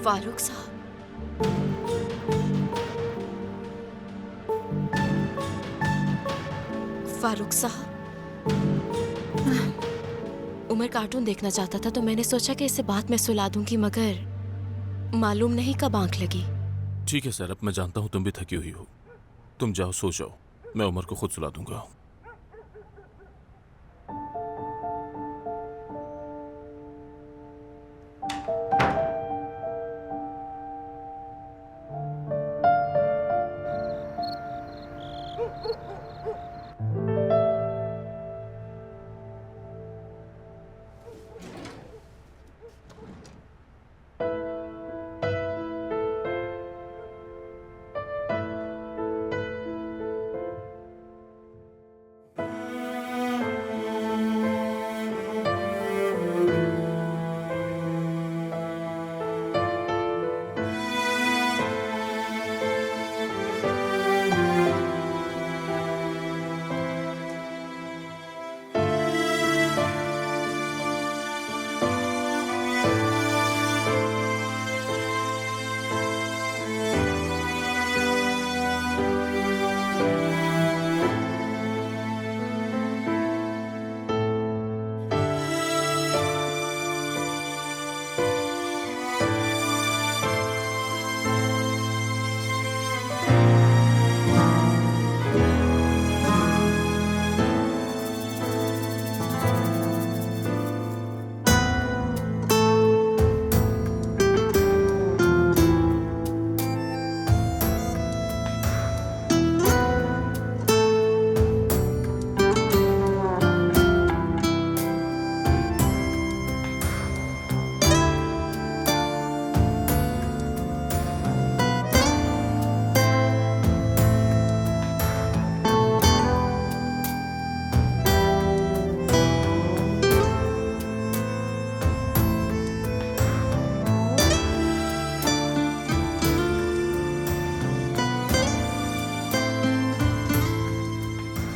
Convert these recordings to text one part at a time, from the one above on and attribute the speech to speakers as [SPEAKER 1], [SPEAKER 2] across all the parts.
[SPEAKER 1] फारूक साहब, फारूक साहब, उमर कार्टून देखना चाहता था तो मैंने सोचा कि इसे बाद में सुला दूंगी, मगर मालूम नहीं कब आंख लगी।
[SPEAKER 2] ठीक है सर, अब मैं जानता हूँ तुम भी थकी हुई हो। तुम जाओ, सो जाओ, मैं उमर को खुद सुला दूंगा।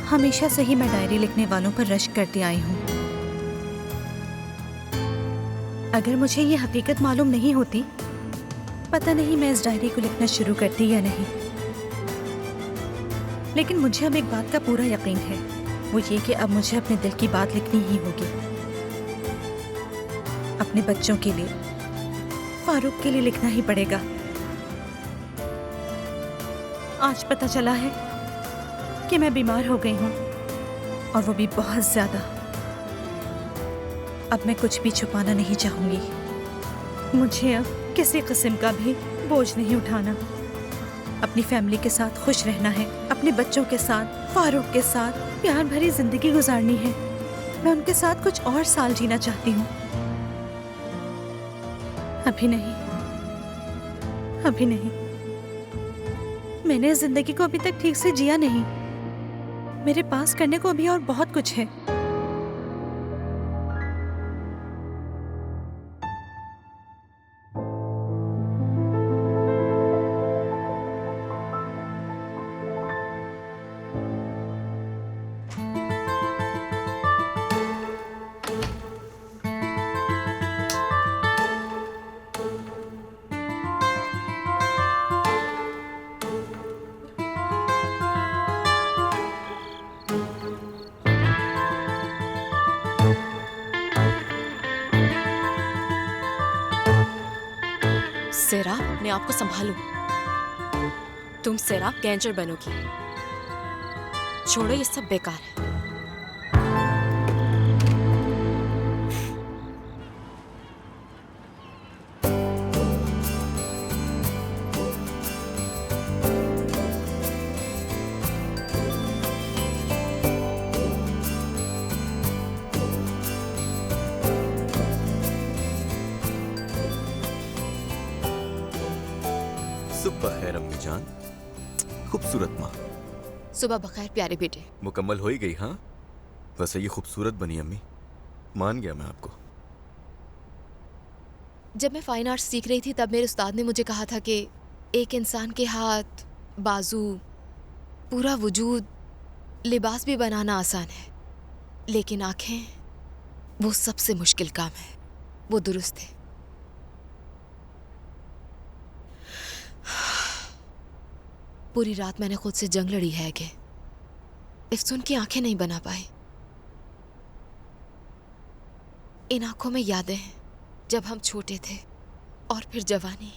[SPEAKER 3] हमेशा से ही मैं डायरी लिखने वालों पर रश्क करती आई हूँ। अगर मुझे ये हकीकत मालूम नहीं होती, पता नहीं मैं इस डायरी को लिखना शुरू करती या नहीं। लेकिन मुझे अब एक बात का पूरा यकीन है, वो ये कि अब मुझे अपने दिल की बात लिखनी ही होगी। अपने बच्चों के लिए, फारूक के लिए लिखना ही पड़ेगा। आज पता चला है कि मैं बीमार हो गई हूँ, और वो भी बहुत ज्यादा। अब मैं कुछ भी छुपाना नहीं चाहूंगी। मुझे अब किसी किस्म का भी बोझ नहीं उठाना। अपनी फैमिली के साथ खुश रहना है, अपने बच्चों के साथ, फारूक के साथ प्यार भरी जिंदगी गुजारनी है। मैं उनके साथ कुछ और साल जीना चाहती हूँ। अभी नहीं, अभी नहीं। मैंने इस जिंदगी को अभी तक ठीक से जिया नहीं। मेरे पास करने को अभी और बहुत कुछ है।
[SPEAKER 1] सेरा, अपने आप को संभालो। तुम सेरा गैंजर बनोगी। छोड़ो, ये सब बेकार है।
[SPEAKER 4] सुबह खैर अम्मी जान, खूबसूरत माँ।
[SPEAKER 1] सुबह बखैर प्यारे बेटे।
[SPEAKER 4] मुकम्मल हो ही गई। हाँ, वैसे ये खूबसूरत बनी अम्मी, मान गया मैं आपको।
[SPEAKER 1] जब मैं फाइन आर्ट्स सीख रही थी तब मेरे उस्ताद ने मुझे कहा था कि एक इंसान के हाथ, बाजू, पूरा वजूद, लिबास भी बनाना आसान है, लेकिन आंखें, वो सबसे मुश्किल काम है। वो दुरुस्त है। पूरी रात मैंने खुद से जंग लड़ी है कि इफ्सून की आंखें नहीं बना पाई। इन आंखों में यादें हैं जब हम छोटे थे, और फिर जवानी।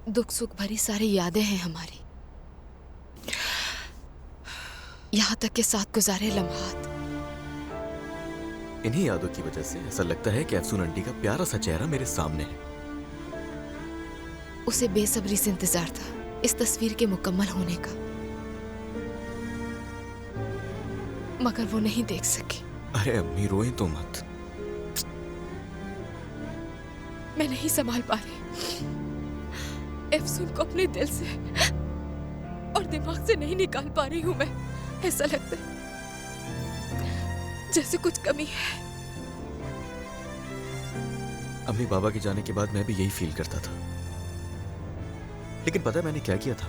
[SPEAKER 1] दुख सुख भरी सारी यादें हैं हमारी, यहां तक के साथ गुजारे लम्हात।
[SPEAKER 4] इन्हीं यादों की वजह से ऐसा लगता है कि अफसून आंटी का प्यारा सा चेहरा मेरे सामने है।
[SPEAKER 1] उसे बेसब्री से इंतजार था इस तस्वीर के मुकम्मल होने का, मगर वो नहीं देख सकी।
[SPEAKER 4] अरे अम्मी रोए तो मत।
[SPEAKER 1] मैं नहीं संभाल पा रही अफसून को अपने दिल से और दिमाग से नहीं निकाल पा रही हूं मैं। ऐसा लगता है जैसे कुछ कमी है।
[SPEAKER 4] अम्मी बाबा के जाने के बाद मैं भी यही फील करता था, लेकिन पता है मैंने क्या किया था?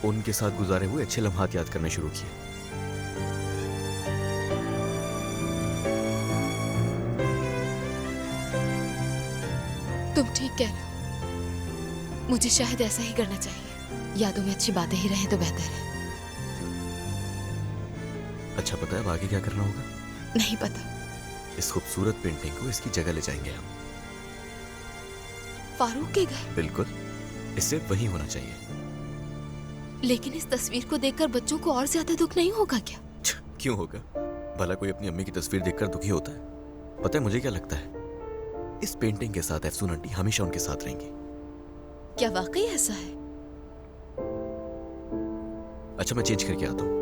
[SPEAKER 4] उनके साथ गुजारे हुए अच्छे लम्हात याद करना शुरू किए।
[SPEAKER 1] तुम ठीक कह रहे हो, मुझे शायद ऐसा ही करना चाहिए। यादों में अच्छी बातें ही रहें तो बेहतर है।
[SPEAKER 4] अच्छा पता है अब आगे क्या करना होगा?
[SPEAKER 1] नहीं पता।
[SPEAKER 4] इस खूबसूरत पेंटिंग को इसकी जगह ले जाएंगे हम।
[SPEAKER 1] फारूक के घर?
[SPEAKER 4] बिल्कुल, इससे वही होना चाहिए।
[SPEAKER 1] लेकिन इस तस्वीर को देखकर बच्चों को और ज्यादा दुख नहीं होगा क्या?
[SPEAKER 4] क्यों होगा? भला कोई अपनी अम्मी की तस्वीर देखकर दुखी होता है? पता है मुझे क्या लगता है, इस पेंटिंग के साथ अफसून आंटी हमेशा उनके साथ रहेंगी।
[SPEAKER 1] क्या वाकई ऐसा है?
[SPEAKER 4] अच्छा मैं चेंज करके आता हूँ।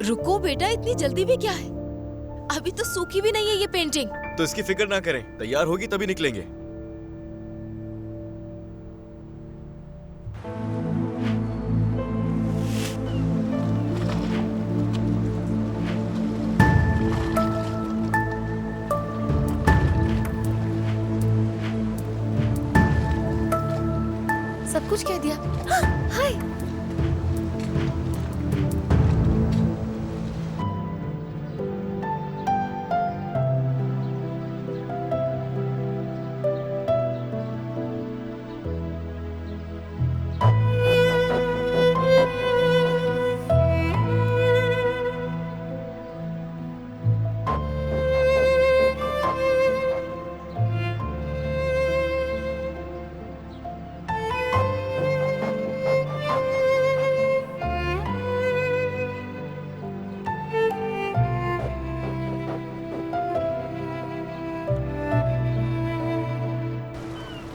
[SPEAKER 1] रुको बेटा, इतनी जल्दी भी क्या है? अभी तो सूखी भी नहीं है ये पेंटिंग।
[SPEAKER 4] तो इसकी फिक्र ना करें, तैयार होगी तभी निकलेंगे।
[SPEAKER 1] सब कुछ कह दिया। हाय,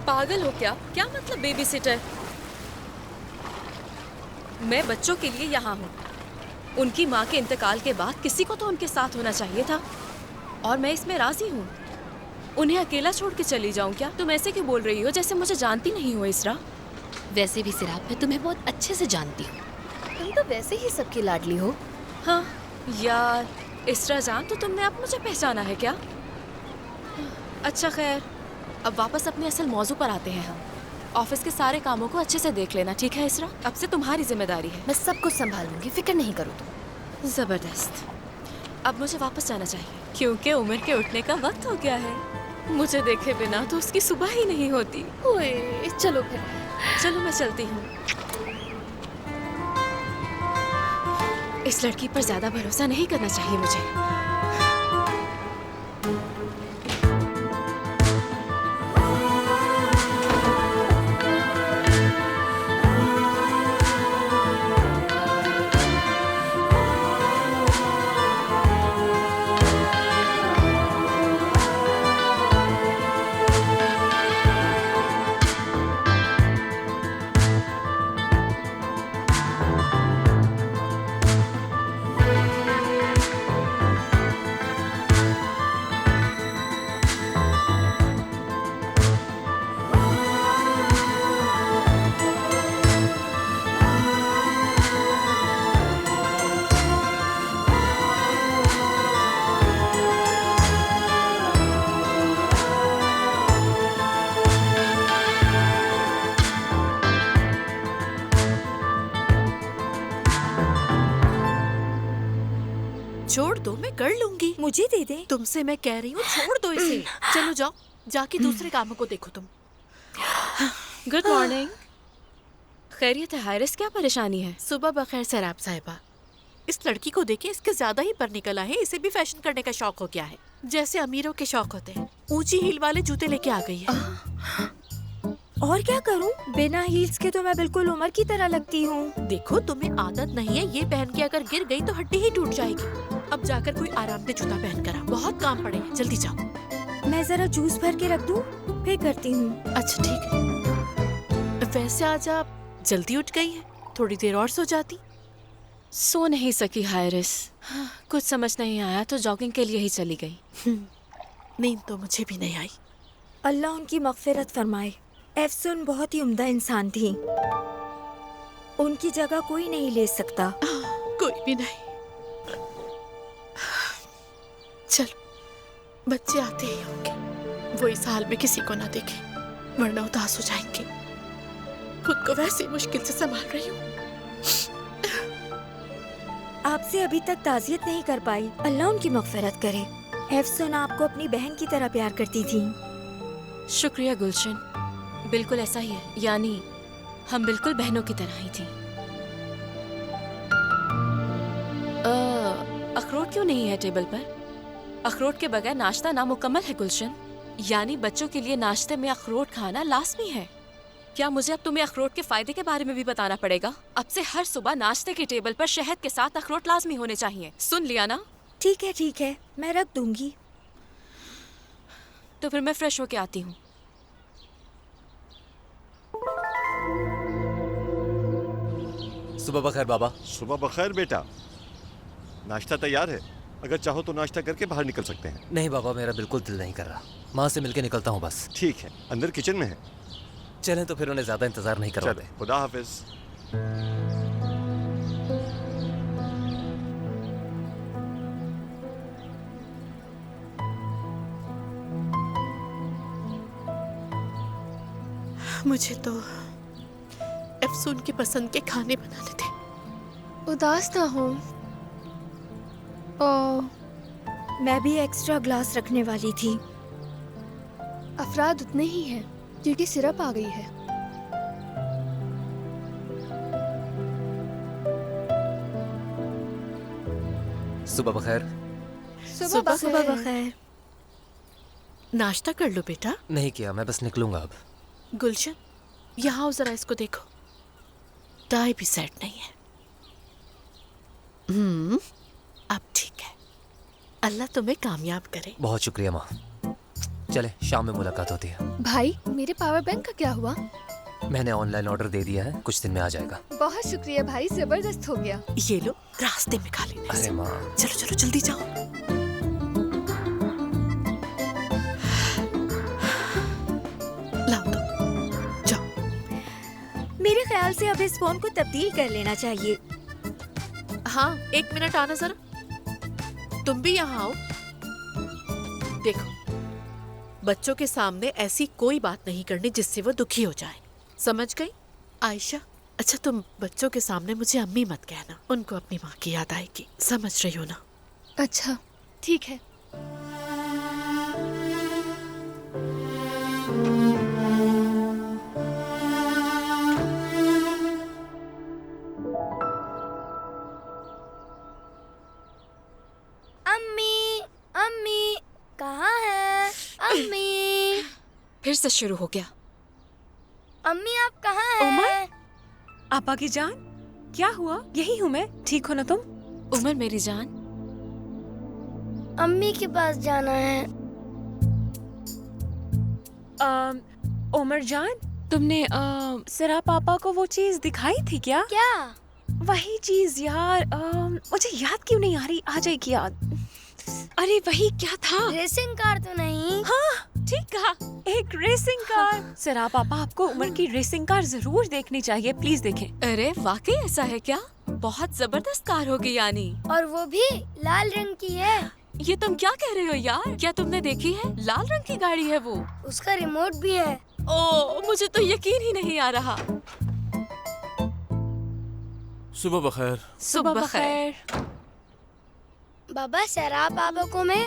[SPEAKER 5] पागल हो क्या? क्या मतलब बेबी सिटर? मैं बच्चों के लिए यहाँ हूँ। उनकी माँ के इंतकाल के बाद किसी को तो उनके साथ होना चाहिए था, और मैं इसमें राजी हूँ। उन्हें अकेला छोड़ के चली जाऊँ क्या? तुम ऐसे क्यों बोल रही हो जैसे मुझे जानती नहीं हो इसरा?
[SPEAKER 6] वैसे भी सिरात, मैं तुम्हें बहुत अच्छे से जानती हूँ। तुम तो वैसे ही सबकी लाडली हो।
[SPEAKER 5] हाँ यार इसरा जान, तो तुमने अब मुझे पहचाना है क्या? अच्छा खैर, अब वापस अपने असल मौजू पर आते हैं हम। ऑफिस के सारे कामों को अच्छे से देख लेना, ठीक है इसरा? अब से तुम्हारी जिम्मेदारी है।
[SPEAKER 6] मैं सब कुछ संभालूंगी, फिक्र नहीं करो तुम।
[SPEAKER 5] जबरदस्त। अब मुझे वापस जाना चाहिए क्योंकि उमर के उठने का वक्त हो गया है। मुझे देखे बिना तो उसकी सुबह ही नहीं होती।
[SPEAKER 6] ओए चलो फिर।
[SPEAKER 5] चलो मैं चलती हूँ। इस लड़की पर ज्यादा भरोसा नहीं करना चाहिए मुझे।
[SPEAKER 7] छोड़ दो, मैं कर लूंगी।
[SPEAKER 3] मुझे दे दे।
[SPEAKER 7] तुमसे मैं कह रही हूँ छोड़ दो इसे। चलो जाओ, जाके दूसरे कामों को देखो तुम।
[SPEAKER 5] Good morning. खैरियत है हारिस, क्या परेशानी है?
[SPEAKER 7] सुबह बखैर सैराब साहिबा। इस लड़की को देखे इसके ज्यादा ही पर निकला है। इसे भी फैशन करने का शौक हो गया है, जैसे अमीरों के शौक होते हैं। ऊंची हील वाले जूते लेके आ गई है।
[SPEAKER 8] और क्या करूं? बिना हील्स के तो मैं बिल्कुल उमर की तरह लगती हूँ।
[SPEAKER 7] देखो तुम्हें आदत नहीं है, ये पहन के अगर गिर गई तो हड्डी ही टूट जाएगी। अब जाकर कोई आरामदेह जूता पहन कर आ, बहुत काम पड़े हैं। जल्दी जाओ।
[SPEAKER 8] मैं जरा जूस भर के रख दूं, फिर करती हूँ।
[SPEAKER 7] अच्छा ठीक है। वैसे आज आप जल्दी उठ गई है, थोड़ी देर और सो जाती।
[SPEAKER 5] सो नहीं सकी हारिस, कुछ समझ नहीं आया तो जॉगिंग के लिए ही चली गई।
[SPEAKER 7] नींद तो मुझे भी नहीं आई।
[SPEAKER 8] अल्लाह उनकी मग़फ़िरत फरमाए। एफसून बहुत ही उम्दा इंसान थी, उनकी जगह कोई नहीं ले सकता।
[SPEAKER 7] कोई भी नहीं। चलो, बच्चे आते ही होंगे, वो इस हाल में किसी को ना देखे, वरना उदास हो जाएंगे। खुद को वैसे मुश्किल से संभाल रही हूँ।
[SPEAKER 8] आपसे अभी तक ताज़ियत नहीं कर पाई, अल्लाह उनकी मग़फ़िरत करे। एफसून आपको अपनी बहन की तरह प्यार करती थी।
[SPEAKER 5] शुक्रिया गुलशन, बिल्कुल ऐसा ही है, यानी हम बिल्कुल बहनों की तरह ही थी। अखरोट क्यों नहीं है टेबल पर? अखरोट के बगैर नाश्ता नामुकम्मल है गुलशन। यानी बच्चों के लिए नाश्ते में अखरोट खाना लाजमी है। क्या मुझे अब तुम्हें अखरोट के फायदे के बारे में भी बताना पड़ेगा? अब से हर सुबह नाश्ते के टेबल पर शहद के साथ अखरोट लाजमी होने चाहिए। सुन लिया ना?
[SPEAKER 8] ठीक है, मैं रख दूंगी।
[SPEAKER 5] तो फिर मैं फ्रेश होके आती हूँ।
[SPEAKER 9] सुबह बखैर बाबा।
[SPEAKER 10] सुबह बखैर बेटा, नाश्ता तैयार है। अगर चाहो तो नाश्ता करके बाहर निकल सकते हैं।
[SPEAKER 9] नहीं बाबा, मेरा बिल्कुल दिल नहीं कर रहा। माँ से मिलके निकलता हूँ बस।
[SPEAKER 10] ठीक है, अंदर किचन में है।
[SPEAKER 9] चलें तो फिर उन्हें ज्यादा इंतजार नहीं करवाते।
[SPEAKER 10] चलो, खुदा हाफिज।
[SPEAKER 7] मुझे तो एफसून की पसंद के खाने बनाने थे।
[SPEAKER 1] उदास ना हो।
[SPEAKER 8] मैं भी एक्स्ट्रा ग्लास रखने वाली थी।
[SPEAKER 1] अफराद उतने ही हैं क्योंकि सिरप आ गई है।
[SPEAKER 9] सुबह बखैर।
[SPEAKER 8] सुबह बखैर।
[SPEAKER 7] नाश्ता कर लो बेटा।
[SPEAKER 9] नहीं किया, मैं बस निकलूंगा अब।
[SPEAKER 7] गुलशन, यहाँ आओ जरा, इसको देखो, टाई भी सेट नहीं है। अब ठीक है। अल्लाह तुम्हें कामयाब करे।
[SPEAKER 9] बहुत शुक्रिया माँ। चले, शाम में मुलाकात होती है।
[SPEAKER 1] भाई, मेरे पावर बैंक का क्या हुआ?
[SPEAKER 9] मैंने ऑनलाइन ऑर्डर दे दिया है, कुछ दिन में आ जाएगा।
[SPEAKER 1] बहुत शुक्रिया भाई, जबरदस्त हो गया।
[SPEAKER 7] ये लो, रास्ते में खा लेना।
[SPEAKER 9] अरे माँ।
[SPEAKER 7] चलो चलो जल्दी जाओ। लाओ तो, जाओ।
[SPEAKER 8] मेरे ख्याल से अब इस फोन को तब्दील कर लेना चाहिए।
[SPEAKER 7] हाँ, 1 मिनट आना जरा। तुम भी यहाँ आओ। देखो, बच्चों के सामने ऐसी कोई बात नहीं करनी जिससे वो दुखी हो जाए, समझ गई? आयशा, अच्छा तुम बच्चों के सामने मुझे अम्मी मत कहना, उनको अपनी माँ की याद आएगी, समझ रही हो ना?
[SPEAKER 1] अच्छा, ठीक है।
[SPEAKER 8] अम्मी कहाँ है? अम्मी।
[SPEAKER 5] फिर से शुरू हो गया।
[SPEAKER 8] अम्मी आप कहाँ हैं?
[SPEAKER 3] आपा की जान, क्या हुआ? यही हूँ मैं। ठीक हो ना तुम?
[SPEAKER 5] उमर मेरी जान।
[SPEAKER 8] अम्मी के पास जाना है।
[SPEAKER 3] उमर जान, तुमने सिरा पापा को वो चीज दिखाई थी क्या?
[SPEAKER 8] क्या?
[SPEAKER 3] वही चीज यार, मुझे याद क्यों नहीं आ रही। आ जाएगी याद। अरे वही क्या था?
[SPEAKER 8] रेसिंग कार तो नहीं?
[SPEAKER 3] हाँ ठीक कहा, एक रेसिंग कार। सिरा पापा, आपको उमर की रेसिंग कार जरूर देखनी चाहिए, प्लीज देखें।
[SPEAKER 5] अरे वाकई ऐसा है क्या? बहुत जबरदस्त कार होगी यानी।
[SPEAKER 8] और वो भी लाल रंग की है।
[SPEAKER 5] ये तुम क्या कह रहे हो यार? क्या तुमने देखी है? लाल रंग की गाड़ी है वो।
[SPEAKER 8] उसका रिमोट भी है।
[SPEAKER 5] ओ, मुझे तो यकीन ही नहीं आ रहा।
[SPEAKER 2] सुबह बखैर।
[SPEAKER 5] सुबह बखैर।
[SPEAKER 8] बाबा, सरा पापा को मैं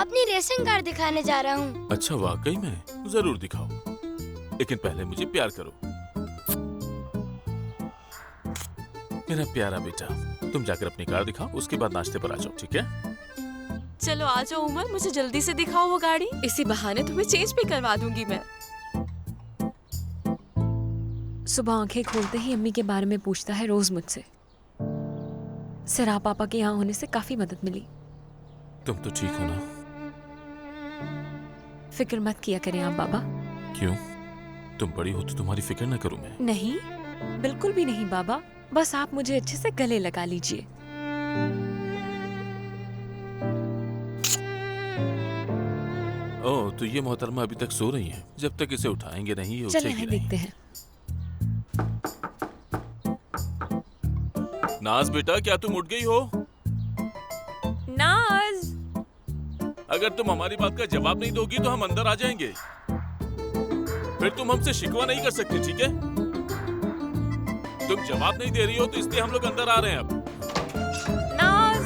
[SPEAKER 8] अपनी रेसिंग कार दिखाने जा रहा हूँ।
[SPEAKER 2] अच्छा, वाकई में? जरूर दिखाओ। लेकिन पहले मुझे प्यार करो। मेरा प्यारा बेटा, तुम जाकर अपनी कार दिखाओ, उसके बाद नाश्ते पर आ जाओ, ठीक है?
[SPEAKER 5] चलो आ जाओ उमर, मुझे जल्दी से दिखाओ वो गाड़ी। इसी बहाने तुम्हें चेंज भी करवा दूंगी मैं।
[SPEAKER 11] सुबह आंखें खोलते ही अम्मी के बारे में पूछता है रोज मुझसे। सिरा पापा के यहाँ होने से काफी मदद मिली।
[SPEAKER 2] तुम तो ठीक हो ना?
[SPEAKER 11] फिक्र मत किया करें आप बाबा।
[SPEAKER 2] क्यों? तुम बड़ी हो तो तुम्हारी फिक्र न करूं मैं?
[SPEAKER 11] नहीं, बिल्कुल भी नहीं बाबा, बस आप मुझे अच्छे से गले लगा लीजिए।
[SPEAKER 2] ओह, तो ये मोहतरमा अभी तक सो रही हैं। जब तक इसे उठाएंगे नहीं ये
[SPEAKER 11] चलिए
[SPEAKER 2] उठेगी
[SPEAKER 11] देखते
[SPEAKER 2] नहीं।
[SPEAKER 11] हैं।
[SPEAKER 2] नाज बेटा, क्या तुम उठ गई हो?
[SPEAKER 11] नाज,
[SPEAKER 2] अगर तुम हमारी बात का जवाब नहीं दोगी तो हम अंदर आ जाएंगे। फिर तुम हमसे शिकवा नहीं कर सकते, ठीक है? तुम जवाब नहीं दे रही हो तो इसलिए हम लोग अंदर आ रहे हैं अब।
[SPEAKER 11] नाज,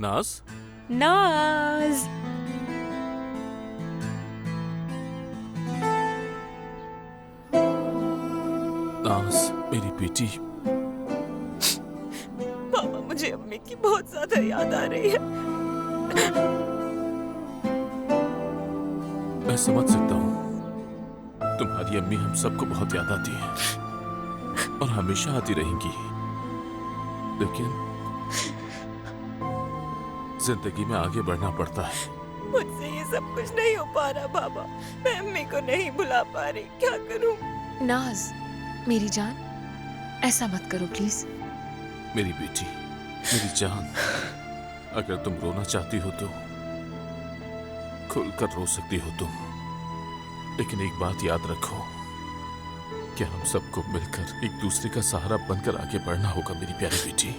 [SPEAKER 2] नाज,
[SPEAKER 11] नाज।
[SPEAKER 2] नाज, मेरी बेटी।
[SPEAKER 3] पापा, मुझे अम्मी की बहुत ज्यादा याद आ रही है।
[SPEAKER 2] मैं समझ सकता हूँ, तुम्हारी अम्मी हम सबको बहुत याद आती है और हमेशा आती रहेंगी। लेकिन जिंदगी में आगे बढ़ना पड़ता है।
[SPEAKER 3] मुझसे ये सब कुछ नहीं हो पा रहा पापा। मैं अम्मी को नहीं भुला पा रही, क्या करूं?
[SPEAKER 11] नाज, मेरी जान, ऐसा मत करो प्लीज।
[SPEAKER 2] मेरी बेटी, मेरी जान, अगर तुम रोना चाहती हो तो खुलकर रो सकती हो तुम, लेकिन एक बात याद रखो कि हम सबको मिलकर एक दूसरे का सहारा बनकर आगे बढ़ना होगा मेरी प्यारी बेटी।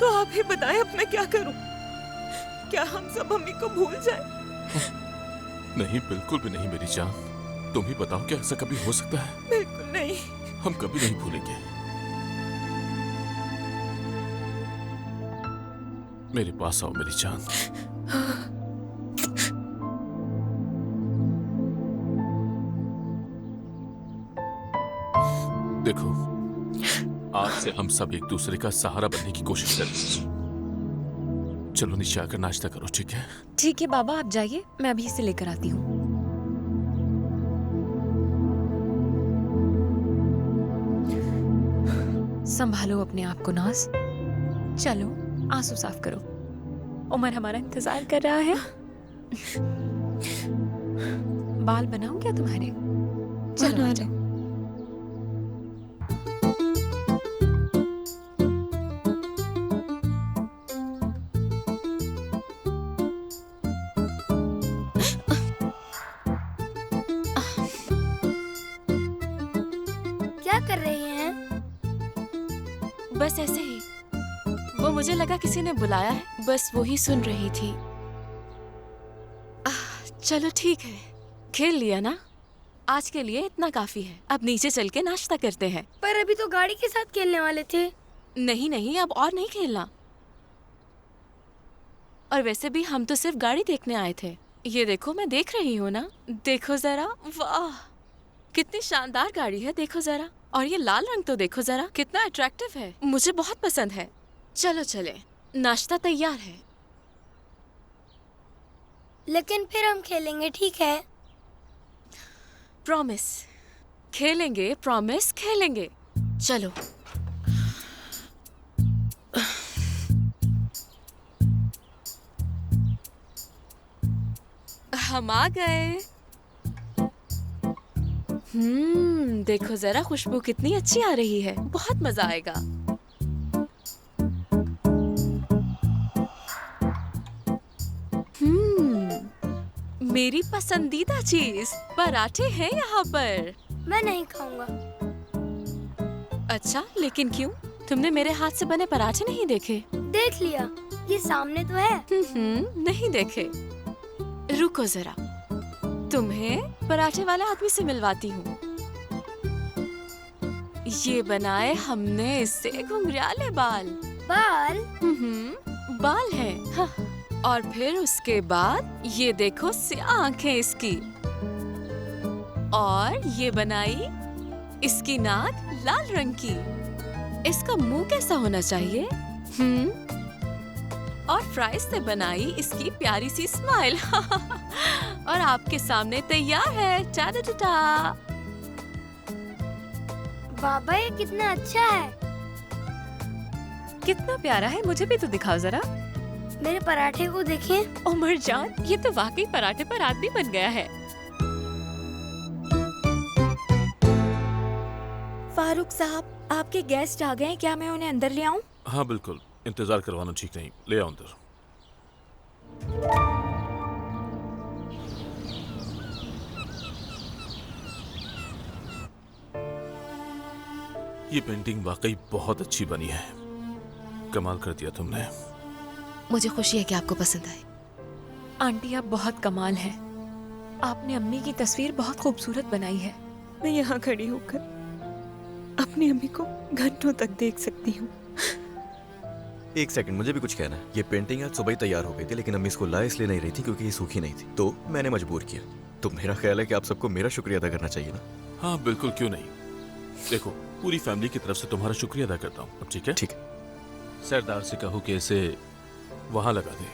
[SPEAKER 3] तो आप ही बताएं, अब मैं क्या करूं? क्या हम सब अम्मी को भूल जाएं?
[SPEAKER 2] नहीं, बिल्कुल भी नहीं मेरी जान। तुम ही बताओ, क्या ऐसा कभी हो सकता है?
[SPEAKER 3] बिल्कुल नहीं।
[SPEAKER 2] हम कभी नहीं भूलेंगे। मेरे पास आओ मेरी जान। देखो, आज से हम सब एक दूसरे का सहारा बनने की कोशिश करें। चलो नीचे आकर नाश्ता करो, ठीक है?
[SPEAKER 11] ठीक है बाबा, आप जाइए, मैं अभी इसे लेकर आती हूँ। संभालो अपने आप को नाज। चलो आंसू साफ करो, उमर हमारा इंतजार कर रहा है। बाल बनाऊं क्या तुम्हारे? चलो आ जाओ।
[SPEAKER 8] क्या कर रही हैं?
[SPEAKER 5] बस ऐसे ही, वो मुझे लगा किसी ने बुलाया है, बस वो ही सुन रही थी। चलो ठीक है, खेल लिया ना, आज के लिए इतना काफी है। अब नीचे चल के नाश्ता करते हैं।
[SPEAKER 8] पर अभी तो गाड़ी के साथ खेलने वाले थे।
[SPEAKER 5] नहीं नहीं, अब और नहीं खेलना। और वैसे भी हम तो सिर्फ गाड़ी देखने आए थे। ये देखो, मैं देख रही हूँ ना, देखो जरा, वाह कितनी शानदार गाड़ी है, देखो जरा। और ये लाल रंग तो देखो जरा, कितना अट्रैक्टिव है, मुझे बहुत पसंद है। चलो चले, नाश्ता तैयार है।
[SPEAKER 8] लेकिन फिर हम खेलेंगे, ठीक है?
[SPEAKER 5] प्रॉमिस, खेलेंगे, प्रॉमिस खेलेंगे। चलो। हम आ गए। देखो जरा, खुशबू कितनी अच्छी आ रही है, बहुत मजा आएगा। मेरी पसंदीदा चीज पराठे हैं यहाँ पर।
[SPEAKER 8] मैं नहीं खाऊंगा।
[SPEAKER 5] अच्छा, लेकिन क्यों? तुमने मेरे हाथ से बने पराठे नहीं देखे?
[SPEAKER 8] देख लिया, ये सामने तो है।
[SPEAKER 5] नहीं देखे। रुको जरा, तुम्हें पराठे वाले आदमी से मिलवाती हूँ। ये बनाए हमने इससे घुंघराले बाल।
[SPEAKER 8] बाल?
[SPEAKER 5] बाल हैं। हाँ। और फिर उसके बाद ये देखो, आंखें इसकी। और ये बनाई इसकी नाक लाल रंग की। इसका मुंह कैसा होना चाहिए? और फ्राइज से बनाई इसकी प्यारी सी स्माइल। और आपके सामने तैयार है। टा-टा-टा-टा।
[SPEAKER 12] बाबा ये कितना अच्छा है।
[SPEAKER 11] कितना प्यारा है, मुझे भी तो दिखाओ जरा।
[SPEAKER 12] मेरे पराठे को देखें।
[SPEAKER 11] उमर जान, ये तो वाकई पराठे पर आदमी बन गया है।
[SPEAKER 8] फारूक साहब, आपके गेस्ट आ गए हैं, क्या मैं उन्हें अंदर ले आऊं?
[SPEAKER 2] हाँ बिल्कुल, इंतजार करवाना ठीक नहीं, ले आओ अंदर। ये पेंटिंग वाकई बहुत अच्छी बनी है, कमाल कर दिया तुमने।
[SPEAKER 1] मुझे खुशी है कि आपको पसंद आई।
[SPEAKER 11] आंटी आप बहुत कमाल हैं। आपने अम्मी की तस्वीर बहुत खूबसूरत बनाई है। मैं यहाँ खड़ी होकर अपनी अम्मी को घंटों तक देख सकती हूँ।
[SPEAKER 4] एक सेकंड, मुझे भी कुछ कहना है। ये पेंटिंग आज सुबह ही तैयार हो गई थी, लेकिन अम्मी इसको लाए इसलिए नहीं रही थी क्योंकि ये सूखी नहीं थी, तो मैंने मजबूर किया। तो मेरा ख्याल है कि आप सबको मेरा शुक्रिया अदा करना चाहिए ना।
[SPEAKER 2] हाँ बिल्कुल, क्यों नहीं। देखो, पूरी फैमिली की तरफ से तुम्हारा शुक्रिया अदा करता हूँ। अब ठीक है?
[SPEAKER 4] ठीक है।
[SPEAKER 2] सरदार से कहो कि इसे वहां लगा दे।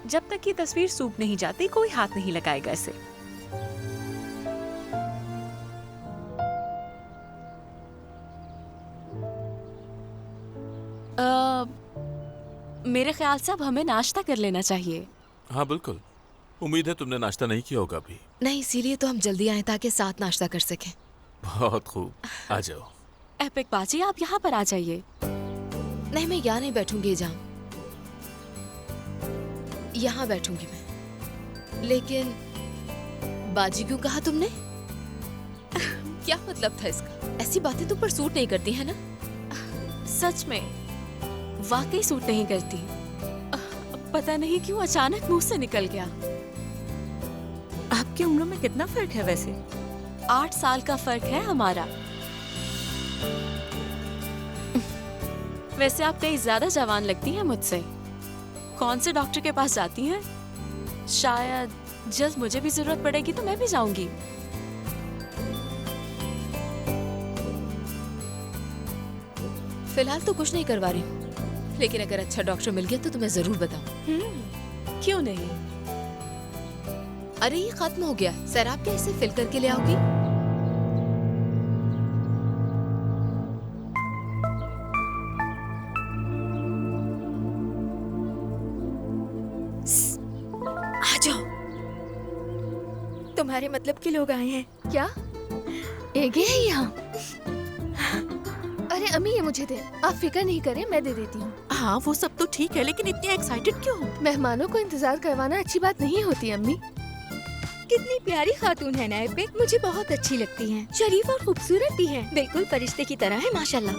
[SPEAKER 11] जब तक ये तस्वीर सूख नहीं जाती कोई हाथ नहीं लगाएगा इसे।
[SPEAKER 5] मेरे ख्याल से अब हमें नाश्ता कर लेना चाहिए।
[SPEAKER 2] हाँ बिल्कुल, उम्मीद है तुमने नाश्ता नहीं किया होगा अभी।
[SPEAKER 1] नहीं, इसीलिए तो हम जल्दी आए ताकि साथ नाश्ता कर सकें।
[SPEAKER 2] बहुत खूब, आ जाओ।
[SPEAKER 5] एपिक बाजी, आप यहाँ पर आ जाइए।
[SPEAKER 1] नहीं, मैं यहाँ नहीं बैठूंगी जाम, यहाँ बैठूंगी मैं। लेकिन बाजी क्यों कहा तुमने? क्या मतलब था इसका? ऐसी बातें तुम पर सूट नहीं करती है ना?
[SPEAKER 5] सच में वाकई सूट नहीं करती। पता नहीं क्यों अचानक मुंह से निकल गया।
[SPEAKER 3] आपकी उम्र में कितना फर्क है वैसे?
[SPEAKER 5] 8 साल का फर्क है हमारा। वैसे आप कहीं ज्यादा जवान लगती हैं मुझसे। कौन से डॉक्टर के पास जाती हैं? शायद जल्द मुझे भी जरूरत पड़ेगी तो मैं भी जाऊंगी।
[SPEAKER 1] फिलहाल तो कुछ नहीं करवा रही हूँ, लेकिन अगर अच्छा डॉक्टर मिल गया तो तुम्हें जरूर बताऊं।
[SPEAKER 5] क्यों नहीं?
[SPEAKER 1] अरे ये खत्म हो गया। सर, आप क्या इसे फिल करके ले आओगी?
[SPEAKER 8] आ जाओ, तुम्हारे मतलब के लोग आए हैं।
[SPEAKER 12] क्या एगे है यहाँ? अरे अम्मी ये मुझे दे, आप फिक्र नहीं करें, मैं दे देती हूँ।
[SPEAKER 7] हाँ वो सब तो ठीक है, लेकिन इतनी एक्साइटेड क्यों हो?
[SPEAKER 12] मेहमानों को इंतजार करवाना अच्छी बात नहीं होती अम्मी।
[SPEAKER 8] कितनी प्यारी खातून है ना एपिक, मुझे बहुत अच्छी लगती हैं। शरीफ और खूबसूरत भी हैं, बिल्कुल फरिश्ते की तरह है माशाल्लाह।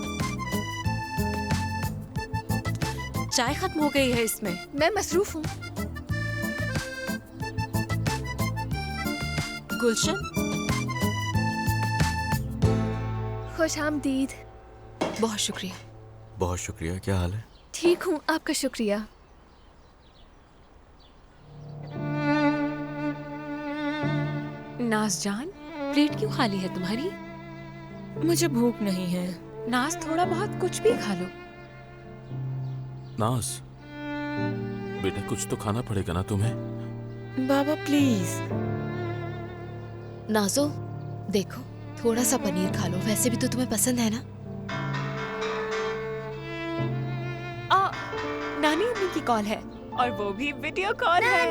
[SPEAKER 5] चाय खत्म हो गई है इसमें।
[SPEAKER 12] मैं मसरूफ हूँ।
[SPEAKER 5] गुलशन,
[SPEAKER 12] खुशामदीद।
[SPEAKER 1] बहुत शुक्रिया।
[SPEAKER 4] बहुत शुक्रिया। क्या हाल है?
[SPEAKER 12] ठीक हूँ, आपका शुक्रिया।
[SPEAKER 11] नाज जान, प्लेट क्यों खाली है तुम्हारी?
[SPEAKER 3] मुझे भूख नहीं है।
[SPEAKER 11] नाज थोड़ा बहुत कुछ भी खा लो।
[SPEAKER 2] नाज बेटा, कुछ तो खाना पड़ेगा ना तुम्हें।
[SPEAKER 3] बाबा प्लीज।
[SPEAKER 1] नाजो, देखो थोड़ा सा पनीर खा लो, वैसे भी तो तुम्हें पसंद है ना।
[SPEAKER 11] नानी अम्मी की कॉल है, और वो भी वीडियो कॉल है।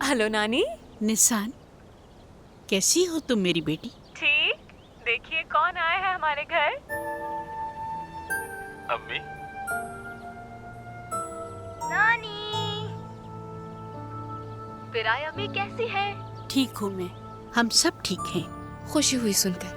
[SPEAKER 11] हेलो नानी।
[SPEAKER 13] निशान, कैसी हो तुम मेरी बेटी?
[SPEAKER 11] ठीक। देखिए कौन आया है हमारे घर।
[SPEAKER 2] अम्मी।
[SPEAKER 12] नानी। फिराय अम्मी कैसी है?
[SPEAKER 13] ठीक हूँ मैं, हम सब ठीक हैं।
[SPEAKER 1] खुशी हुई सुनकर।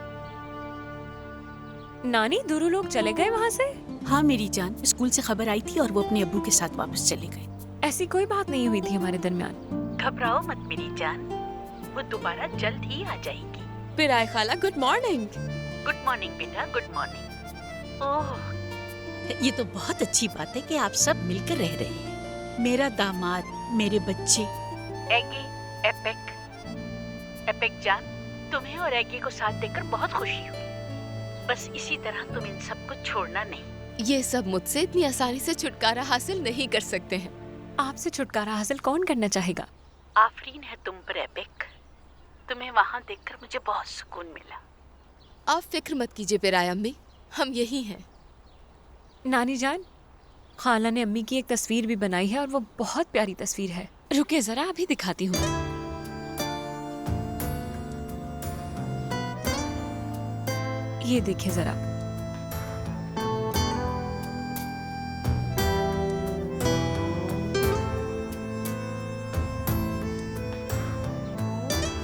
[SPEAKER 11] नानी, दुरू लोग चले गए वहाँ से?
[SPEAKER 13] हाँ मेरी जान, स्कूल से खबर आई थी और वो अपने अब्बू के साथ वापस चले गए।
[SPEAKER 11] ऐसी कोई बात नहीं हुई थी हमारे दरमियान।
[SPEAKER 13] घबराओ मत मेरी जान, वो दोबारा जल्द ही आ जाएगी।
[SPEAKER 5] पिराय खाला, गुड मॉर्निंग।
[SPEAKER 13] गुड मॉर्निंग बेटा, गुड मॉर्निंग। ओह, ये तो बहुत अच्छी बात है कि आप सब मिलकर रह रहे हैं। मेरा दामाद, मेरे बच्चे। एगी, एपिक जान, तुम्हें और एगी को साथ देखकर बहुत खुशी हुई। बस इसी तरह तुम इन सबको छोड़ना नहीं।
[SPEAKER 1] ये सब मुझसे इतनी आसानी से छुटकारा हासिल नहीं कर सकते हैं।
[SPEAKER 11] आपसे छुटकारा हासिल कौन करना चाहेगा?
[SPEAKER 13] आफरीन है तुम पर एपिक। तुम्हें वहाँ देखकर मुझे बहुत सुकून मिला।
[SPEAKER 1] आप फिक्र मत कीजिए पिराया अम्मी, हम यही हैं।
[SPEAKER 11] नानी जान, खाला ने अम्मी की एक तस्वीर भी बनाई है और वो बहुत प्यारी तस्वीर है। रुकिए जरा, अभी दिखाती हूँ। ये देखिए जरा।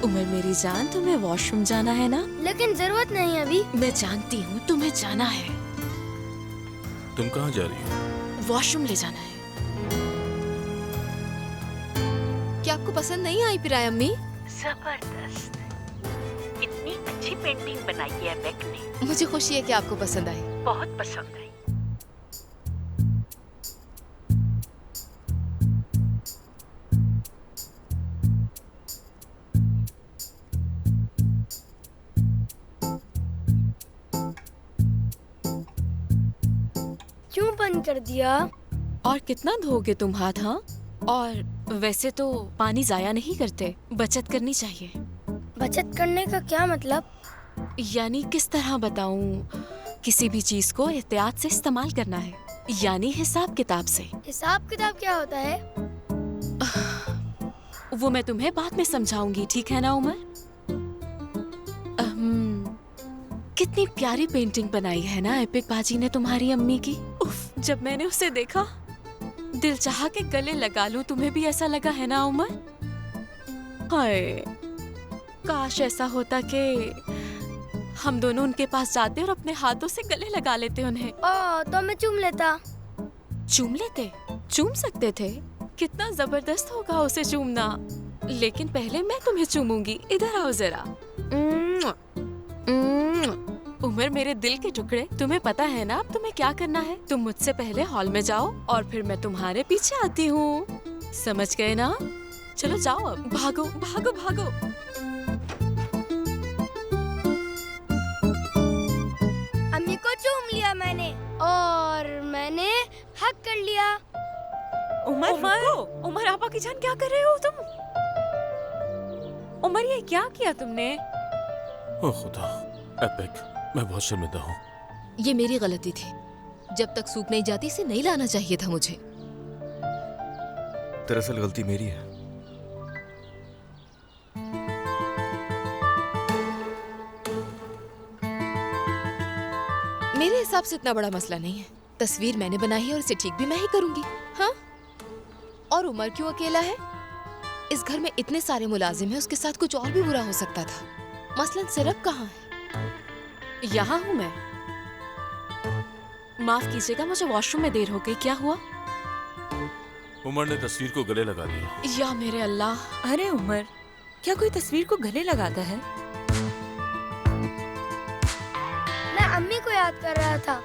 [SPEAKER 5] उमर मेरी जान, तुम्हें वॉशरूम जाना है ना?
[SPEAKER 12] लेकिन जरूरत नहीं अभी।
[SPEAKER 5] मैं जानती हूँ तुम्हें जाना है।
[SPEAKER 2] तुम कहाँ जा रही हो?
[SPEAKER 5] वॉशरूम ले जाना है।
[SPEAKER 1] क्या आपको पसंद नहीं आई पिराया अम्मी?
[SPEAKER 13] जबरदस्त, इतनी अच्छी पेंटिंग बनाई है एपिक ने।
[SPEAKER 1] मुझे खुशी है कि आपको पसंद आई।
[SPEAKER 13] बहुत पसंद आई।
[SPEAKER 12] क्यों बंद कर दिया?
[SPEAKER 5] और कितना धोगे तुम हाथ? हाँ, और वैसे तो पानी जाया नहीं करते, बचत करनी चाहिए।
[SPEAKER 12] बचत करने का क्या मतलब?
[SPEAKER 5] यानी किस तरह बताऊं? किसी भी चीज को एहतियात से इस्तेमाल करना है, यानी हिसाब किताब से।
[SPEAKER 12] हिसाब किताब क्या होता है?
[SPEAKER 5] वो मैं तुम्हें बाद में समझाऊंगी, ठीक है ना उमर? कितनी प्यारी पेंटिंग बनाई है ना एपिक बाजी ने तुम्हारी अम्मी की। उफ, जब मैंने उसे देखा दिल चाहा के गले लगा लूं। तुम्हें भी ऐसा लगा है ना उमर? हाय, काश ऐसा होता कि हम दोनों उनके पास जाते और अपने हाथों से गले लगा लेते उन्हें।
[SPEAKER 12] तो मैं चूम लेता।
[SPEAKER 5] चूम लेते? चूम सकते थे। कितना जबरदस्त होगा उसे चूमना। लेकिन पहले मैं तुम्हें चूमूंगी। इधर आओ जरा। उमर मेरे दिल के टुकड़े, तुम्हें पता है ना अब तुम्हें क्या करना है? तुम मुझसे पहले हॉल में जाओ और फिर मैं तुम्हारे पीछे आती हूँ। समझ गए ना? चलो जाओ अब, भागो भागो भागो।
[SPEAKER 12] अम्मी को चूम लिया मैंने और मैंने हक कर लिया।
[SPEAKER 11] उमर, उमर आपा की जान, क्या कर रहे हो तुम? उमर, ये क्या किया तुमने?
[SPEAKER 2] ओ खुदा, एपिक, मैं बहुत शर्मिंदा हूँ।
[SPEAKER 1] ये मेरी गलती थी। जब तक सूख नहीं जाती इसे नहीं लाना चाहिए था मुझे।
[SPEAKER 4] दरअसल गलती मेरी है।
[SPEAKER 1] मेरे हिसाब से इतना बड़ा मसला नहीं है। तस्वीर मैंने बनाई है और इसे ठीक भी मैं ही करूंगी। हाँ, और उमर क्यों अकेला है? इस घर में इतने सारे मुलाजिम हैं, उसके साथ कुछ और भी बुरा हो सकता था। मसलन सिरप कहाँ है?
[SPEAKER 5] यहाँ हूँ मैं। माफ कीजिएगा, मुझे वॉशरूम में देर हो गई। क्या हुआ?
[SPEAKER 2] उमर ने तस्वीर को गले लगा दिया।
[SPEAKER 5] या मेरे अल्लाह।
[SPEAKER 11] अरे उमर, क्या कोई तस्वीर को गले लगाता है?
[SPEAKER 12] मैं अम्मी को याद कर रहा था।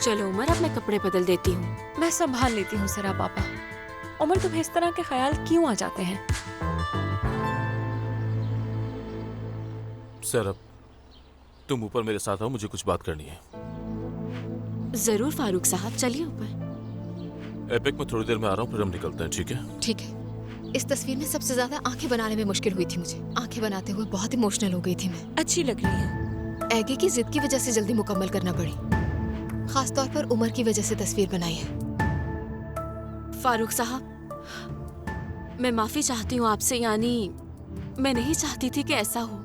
[SPEAKER 5] चलो उमर, अब मैं कपड़े बदल देती हूँ।
[SPEAKER 11] मैं संभाल लेती हूँ जरा पापा। उमर, तुम्हें इस तरह के ख्याल क्यों आ जाते हैं?
[SPEAKER 2] सरब, तुम ऊपर मेरे साथ आओ, मुझे कुछ बात करनी है।
[SPEAKER 5] जरूर फारूक साहब, चलिए ऊपर।
[SPEAKER 2] एपिक, मैं थोड़ी देर में आ रहा हूँ, फिर हम निकलते हैं, ठीक है?
[SPEAKER 1] ठीक है। इस तस्वीर में सबसे ज्यादा आंखें बनाने में मुश्किल हुई थी मुझे। आंखें बनाते हुए बहुत इमोशनल हो गई थी मैं।
[SPEAKER 11] अच्छी लग रही है।
[SPEAKER 1] एगे की जिद की वजह से जल्दी मुकम्मल करना पड़ी। खास तौर पर उमर की वजह से तस्वीर बनाई है।
[SPEAKER 5] फारूक साहब, मैं माफी चाहती हूँ आपसे। यानी मैं नहीं चाहती थी कि ऐसा हो।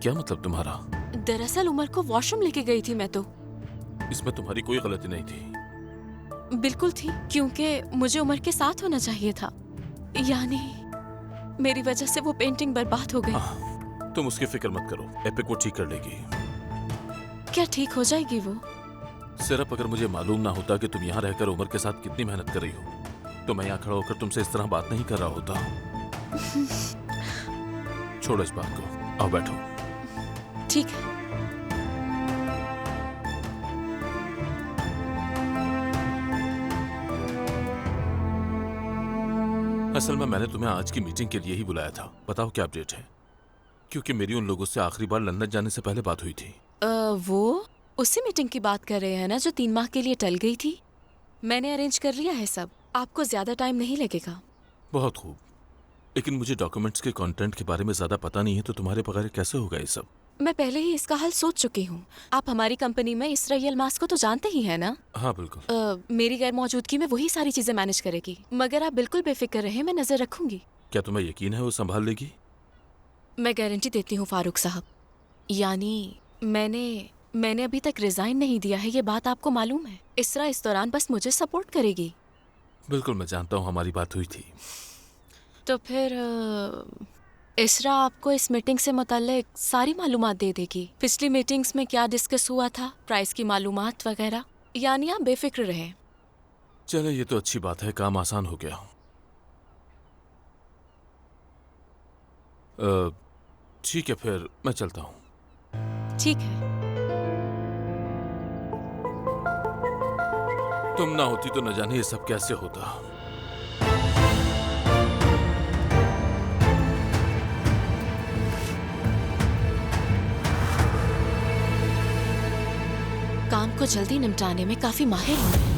[SPEAKER 2] क्या मतलब तुम्हारा?
[SPEAKER 5] दरअसल उमर को वॉशरूम लेके गई थी मैं तो।
[SPEAKER 2] इसमें तुम्हारी कोई गलती नहीं थी।
[SPEAKER 5] बिल्कुल थी, क्योंकि मुझे उमर के साथ होना चाहिए था। यानी मेरी वजह से वो पेंटिंग बर्बाद हो गई।
[SPEAKER 2] तुम उसकी फिक्र मत करो, एपिक वो ठीक कर लेगी।
[SPEAKER 5] क्या ठीक हो जाएगी वो?
[SPEAKER 2] सिर्फ अगर मुझे मालूम ना होता कि तुम यहाँ रहकर उमर के साथ कितनी मेहनत कर रही हो, तो मैं यहाँ खड़ा होकर तुमसे इस तरह बात नहीं कर रहा होता। छोड़ो इस बात को, आओ बैठो।
[SPEAKER 5] ठीक है।
[SPEAKER 2] असल में मैंने तुम्हें आज की मीटिंग के लिए ही बुलाया था। बताओ क्या अपडेट है? क्योंकि मेरी उन लोगों से आखिरी बार लंदन जाने से पहले बात हुई थी।
[SPEAKER 5] वो उसी मीटिंग की बात कर रहे हैं ना जो 3 माह के लिए टल गई थी? मैंने अरेंज कर लिया है सब, आपको ज्यादा टाइम नहीं लगेगा।
[SPEAKER 2] बहुत खूब, लेकिन मुझे डॉक्यूमेंट्स के कंटेंट के बारे में ज्यादा पता नहीं है, तो तुम्हारे बगैर कैसे होगा ये सब?
[SPEAKER 5] मैं पहले ही इसका हल सोच चुकी हूँ। आप हमारी कंपनी में इसरा यल्माज को तो जानते ही हैं ना?
[SPEAKER 2] हाँ बिल्कुल।
[SPEAKER 5] मेरी गैर मौजूदगी में वही सारी चीजें मैनेज करेगी, मगर आप बिल्कुल बेफिक्र रहें, मैं नजर रखूंगी।
[SPEAKER 2] क्या तुम्हें यकीन है वो संभाल लेगी?
[SPEAKER 5] मैं गारंटी देती हूँ फारूक साहब। यानी मैंने अभी तक रिजाइन नहीं दिया है, ये बात आपको मालूम है। इसरा इस दौरान बस मुझे सपोर्ट करेगी।
[SPEAKER 2] बिल्कुल, मैं जानता हूँ, हमारी बात हुई थी।
[SPEAKER 5] तो फिर इसरा आपको इस मीटिंग से मुताल्लिक सारी मालूमात दे देगी। पिछली मीटिंग्स में क्या डिस्कस हुआ था, प्राइस की मालूमात वगैरह। यानी आप बेफिक्र रहें।
[SPEAKER 2] चलो ये तो अच्छी बात है, काम आसान हो गया। ठीक है, फिर मैं चलता हूँ।
[SPEAKER 5] ठीक है।
[SPEAKER 2] तुम ना होती तो न जाने ये सब कैसे होता।
[SPEAKER 5] काम को जल्दी निपटाने में काफी माहिर हूँ।